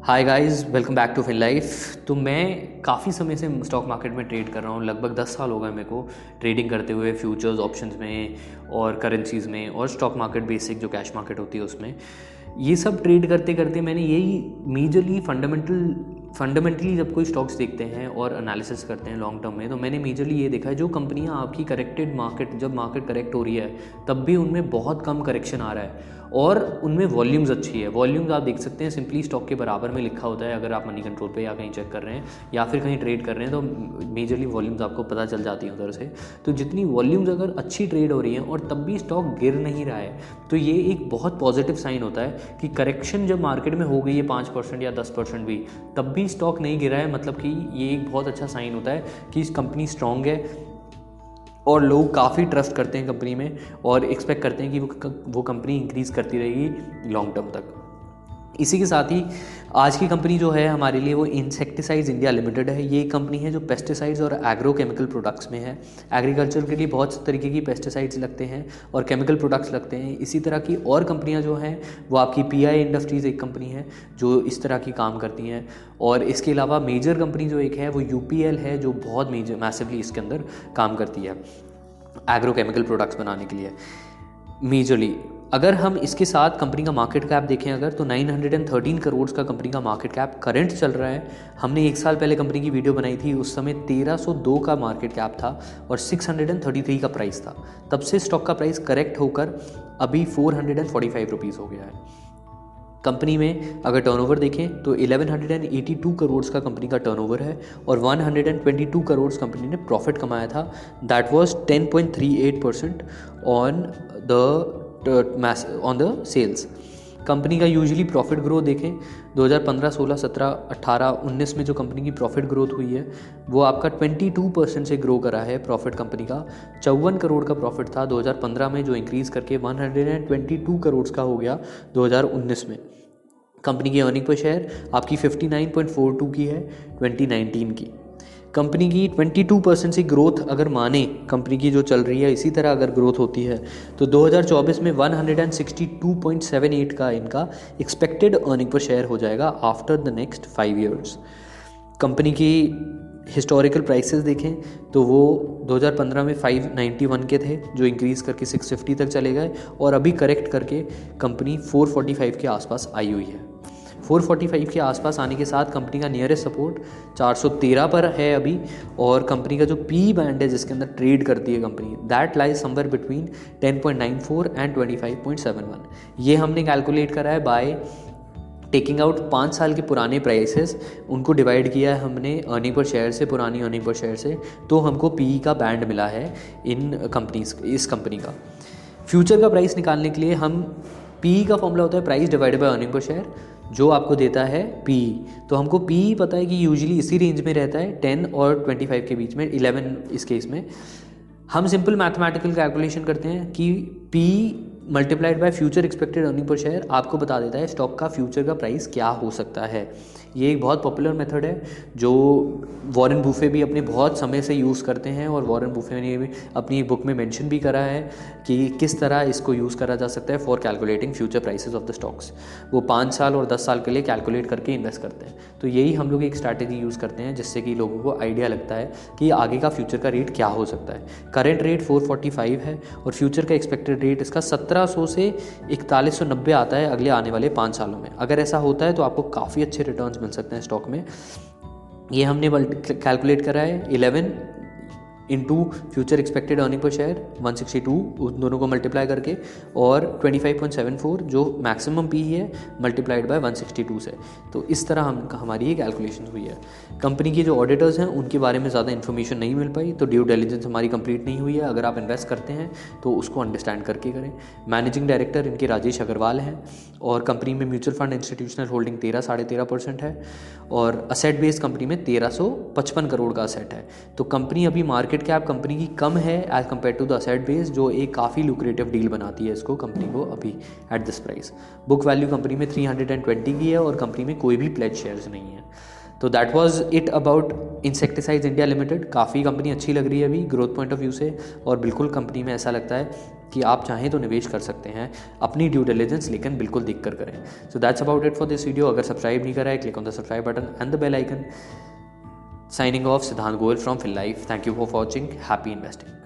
Hi guys, welcome back to fin life. तो मैं काफ़ी समय से स्टॉक मार्केट में ट्रेड कर रहा हूँ। लगभग 10 साल हो गए मेरे को ट्रेडिंग करते हुए, फ्यूचर्स ऑप्शंस में और करेंसीज़ में और स्टॉक मार्केट बेसिक जो कैश मार्केट होती है उसमें। ये सब ट्रेड करते करते मैंने यही मेजरली फंडामेंटली जब कोई स्टॉक्स देखते हैं और एनालिसिस करते हैं लॉन्ग टर्म में, तो मैंने मेजरली ये देखा है जो कंपनियां आपकी करेक्टेड मार्केट, जब मार्केट करेक्ट हो रही है तब भी उनमें बहुत कम करेक्शन आ रहा है और उनमें वॉल्यूम्स अच्छी है। वॉल्यूम्स आप देख सकते हैं सिंपली स्टॉक के बराबर में लिखा होता है। अगर आप मनी कंट्रोल पे या कहीं चेक कर रहे हैं या फिर कहीं ट्रेड कर रहे हैं तो मेजरली वॉल्यूम्स आपको पता चल जाती हैं उधर से। तो जितनी वॉल्यूम्स अगर अच्छी ट्रेड हो रही हैं और तब भी स्टॉक गिर नहीं रहा है तो ये एक बहुत पॉजिटिव साइन होता है कि करेक्शन जब मार्केट में हो गई है 5% या 10% भी, तब भी स्टॉक नहीं गिरा है, मतलब कि ये एक बहुत अच्छा साइन होता है कि इस कंपनी स्ट्रांग है और लोग काफ़ी ट्रस्ट करते हैं कंपनी में और एक्सपेक्ट करते हैं कि वो कंपनी इंक्रीज़ करती रहेगी लॉन्ग टर्म तक। इसी के साथ ही आज की कंपनी जो है हमारे लिए वो इंसेक्टिसाइड्स इंडिया लिमिटेड है। ये कंपनी है जो पेस्टिसाइड्स और एग्रो केमिकल प्रोडक्ट्स में है। एग्रीकल्चर के लिए बहुत तरीके की पेस्टिसाइड्स लगते हैं और केमिकल प्रोडक्ट्स लगते हैं। इसी तरह की और कंपनियां जो हैं वो आपकी पीआई इंडस्ट्रीज़ एक कंपनी है जो इस तरह की काम करती हैं। और इसके अलावा मेजर कंपनी जो एक है वो यूपीएल है जो बहुत मैसिवली इसके अंदर काम करती है एग्रो केमिकल प्रोडक्ट्स बनाने के लिए मेजरली। अगर हम इसके साथ कंपनी का मार्केट कैप देखें अगर, तो 913 करोड़ का कंपनी का मार्केट कैप करंट चल रहा है। हमने एक साल पहले कंपनी की वीडियो बनाई थी, उस समय 1302 का मार्केट कैप था और 633 का प्राइस था। तब से स्टॉक का प्राइस करेक्ट होकर अभी 445 रुपीज़ हो गया है। कंपनी में अगर टर्नओवर देखें तो 1182 करोड़ का कंपनी का टर्नओवर है और 122 करोड़ कंपनी ने प्रॉफिट कमाया था। That was 10.38% on the sales. Company का यूजुअली प्रॉफिट ग्रोथ देखें 2015, 16, 17, 18, 19 में जो कंपनी की प्रॉफिट ग्रोथ हुई है वो आपका 22% से ग्रो करा है। प्रॉफिट कंपनी का 54 करोड़ का प्रॉफिट था 2015 में, जो इंक्रीज़ करके 122 करोड़ का हो गया 2019 में। कंपनी की अर्निंग पर शेयर आपकी 59.42 की है 2019 की। कंपनी की 22% से ग्रोथ अगर माने, कंपनी की जो चल रही है इसी तरह अगर ग्रोथ होती है तो 2024 में 162.78 का इनका एक्सपेक्टेड अर्निंग पर शेयर हो जाएगा after the next 5 years. Company की हिस्टोरिकल प्राइसेस देखें तो वो 2015 में 591 के थे जो इंक्रीज़ करके 650 तक चले गए और अभी करेक्ट करके कंपनी 445 के आसपास आई हुई है। 445 के आसपास आने के साथ कंपनी का नियरेस्ट सपोर्ट 413 पर है अभी। और कंपनी का जो पी बैंड है जिसके अंदर ट्रेड करती है company, that lies somewhere between 10.94 and 25.71। ये हमने कैलकुलेट करा है बाय टेकिंग आउट 5 साल के पुराने प्राइसेस, उनको डिवाइड किया है हमने अर्निंग पर शेयर से, पुरानी अर्निंग पर शेयर से, तो हमको पी का बैंड मिला है इन कंपनीज, इस कंपनी का। फ्यूचर का प्राइस निकालने के लिए हम पी का फॉर्मूला होता है price divided by earning per share, जो आपको देता है पी। तो हमको पी पता है कि यूजुअली इसी रेंज में रहता है 10 और 25 के बीच में, 11 इस केस में। हम सिंपल मैथमेटिकल कैलकुलेशन करते हैं कि P multiplied by future expected earning per share आपको बता देता है स्टॉक का फ्यूचर का प्राइस क्या हो सकता है। ये एक बहुत पॉपुलर मेथड है जो वॉरेन बुफे भी अपने बहुत समय से यूज़ करते हैं और वॉरेन बुफे ने भी अपनी बुक में मेंशन भी करा है कि किस तरह इसको यूज़ करा जा सकता है for calculating future prices of the stocks. वो 5 साल और 10 साल के लिए कैलकुलेट करके इन्वेस्ट करते हैं। तो यही हम लोग एक स्ट्रैटेजी यूज़ करते हैं जिससे कि लोगों को आइडिया लगता है कि आगे का फ्यूचर का रेट क्या हो सकता है। करेंट रेट 445 है और फ्यूचर का एक्सपेक्टेड रेट इसका 1700 से 4190 आता है अगले आने वाले 5 सालों में। अगर ऐसा होता है तो आपको काफ़ी अच्छे रिटर्न्स मिल सकते हैं स्टॉक में। ये हमने कैलकुलेट करा है 11 into future expected earning per share 162, उन दोनों को मल्टीप्लाई करके, और 25.74 जो मैक्सिमम पी है मल्टीप्लाइड बाय 162 से। तो इस तरह हमारी ये कैलकुलेशन हुई है। कंपनी के जो ऑडिटर्स हैं उनके बारे में ज़्यादा इन्फॉर्मेशन नहीं मिल पाई, तो ड्यू डिलिजेंस हमारी कंप्लीट नहीं हुई है। अगर आप इन्वेस्ट करते हैं तो उसको अंडरस्टैंड करके करें। मैनेजिंग डायरेक्टर इनके राजेश अग्रवाल हैं और कंपनी में म्यूचुअल फंड इंस्टीट्यूशनल होल्डिंग 13-13.5% है और असेट बेस्ड कंपनी में 1355 करोड़ का असेट है। तो कंपनी अभी मार्केट कैप कंपनी की कम है as compared to the asset base, जो एक काफ़ी लुक्रेटिव डील बनाती है इसको, कंपनी को अभी at this price. Book value company में 320 की है और कंपनी में कोई भी प्लेज शेयर्स नहीं है। तो that was it about insecticides India limited. काफ़ी कंपनी अच्छी लग रही है अभी ग्रोथ पॉइंट ऑफ व्यू से और बिल्कुल कंपनी में ऐसा लगता है कि आप चाहें तो निवेश कर सकते हैं, अपनी ड्यू डिलिजेंस लेकिन बिल्कुल देख कर करें। So that's about it for this video. अगर सब्सक्राइब नहीं करा है, click on the subscribe button and the bell icon. Signing off, Siddhant Goyal from Phil Life. Thank you for watching. Happy investing.